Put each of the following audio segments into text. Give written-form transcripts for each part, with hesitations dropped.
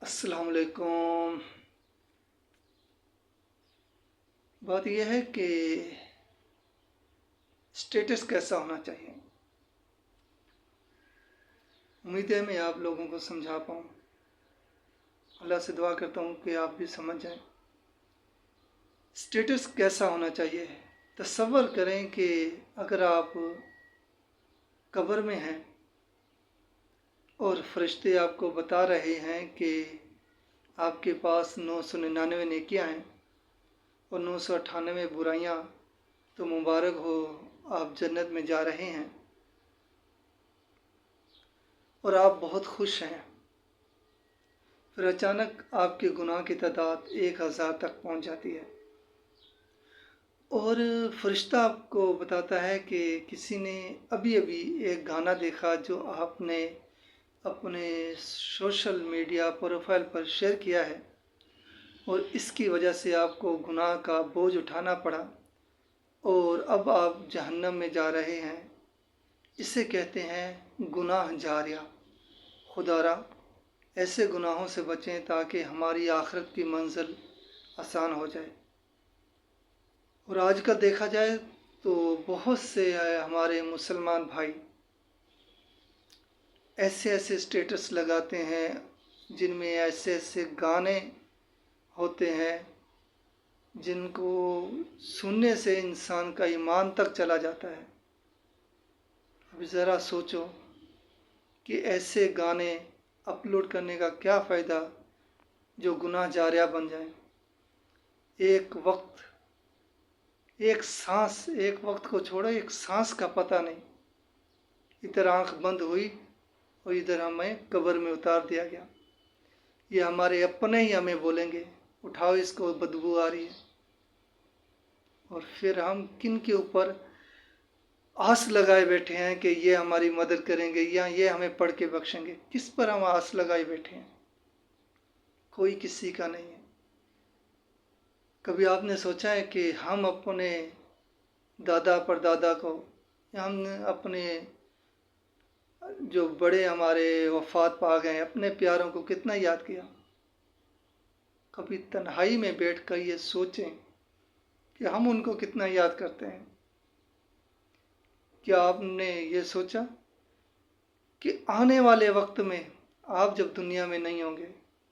السلام علیکم۔ بات یہ ہے کہ اسٹیٹس کیسا ہونا چاہیے۔ امید ہے میں آپ لوگوں کو سمجھا پاؤں۔ اللہ سے دعا کرتا ہوں کہ آپ بھی سمجھ جائیں۔ اسٹیٹس کیسا ہونا چاہیے۔ تصور کریں کہ اگر آپ قبر میں ہیں اور فرشتے آپ کو بتا رہے ہیں کہ آپ کے پاس 999 نیکیاں ہیں اور 998 برائیاں، تو مبارک ہو، آپ جنت میں جا رہے ہیں اور آپ بہت خوش ہیں۔ پھر اچانک آپ کے گناہ کی تعداد 1000 تک پہنچ جاتی ہے اور فرشتہ آپ کو بتاتا ہے کہ کسی نے ابھی ایک گانا دیکھا جو آپ نے اپنے سوشل میڈیا پروفائل پر شیئر کیا ہے اور اس کی وجہ سے آپ کو گناہ کا بوجھ اٹھانا پڑا اور اب آپ جہنم میں جا رہے ہیں۔ اسے کہتے ہیں گناہ جاریہ۔ خدا را ایسے گناہوں سے بچیں تاکہ ہماری آخرت کی منزل آسان ہو جائے۔ اور آج کل دیکھا جائے تو بہت سے ہمارے مسلمان بھائی ایسے اسٹیٹس لگاتے ہیں جن میں ایسے گانے ہوتے ہیں جن کو سننے سے انسان کا ایمان تک چلا جاتا ہے۔ اب ذرا سوچو کہ ایسے گانے اپلوڈ کرنے کا کیا فائدہ جو گناہ جاریہ بن جائیں۔ ایک وقت کو چھوڑو، ایک سانس کا پتہ نہیں، ادھر آنکھ بند ہوئی اور ادھر ہمیں قبر میں اتار دیا گیا۔ یہ ہمارے اپنے ہی ہمیں بولیں گے اٹھاؤ اس کو، بدبو آ رہی ہے۔ اور پھر ہم کن کے اوپر آس لگائے بیٹھے ہیں کہ یہ ہماری مدد کریں گے یا یہ ہمیں پڑھ کے بخشیں گے۔ کس پر ہم آس لگائے بیٹھے ہیں؟ کوئی کسی کا نہیں ہے۔ کبھی آپ نے سوچا ہے کہ ہم اپنے دادا پردادا کو یا ہم نے اپنے جو بڑے ہمارے وفات پا گئے اپنے پیاروں کو کتنا یاد کیا؟ کبھی تنہائی میں بیٹھ کر یہ سوچیں کہ ہم ان کو کتنا یاد کرتے ہیں۔ کیا آپ نے یہ سوچا کہ آنے والے وقت میں آپ جب دنیا میں نہیں ہوں گے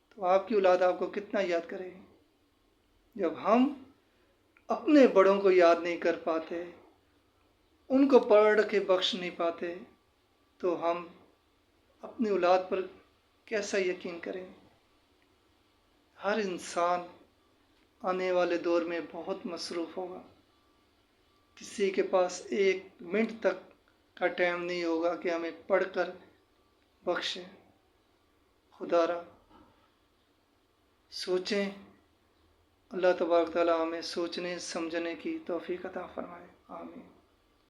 تو آپ کی اولاد آپ کو کتنا یاد کرے گی؟ جب ہم اپنے بڑوں کو یاد نہیں کر پاتے، ان کو پڑھ کے بخش نہیں پاتے، تو ہم اپنی اولاد پر کیسا یقین کریں؟ ہر انسان آنے والے دور میں بہت مصروف ہوگا۔ کسی کے پاس 1 منٹ تک کا ٹائم نہیں ہوگا کہ ہمیں پڑھ کر بخشیں۔ خدا را سوچیں، اللہ تبارک تعالیٰ ہمیں سوچنے سمجھنے کی توفیق عطا فرمائے۔ آمین۔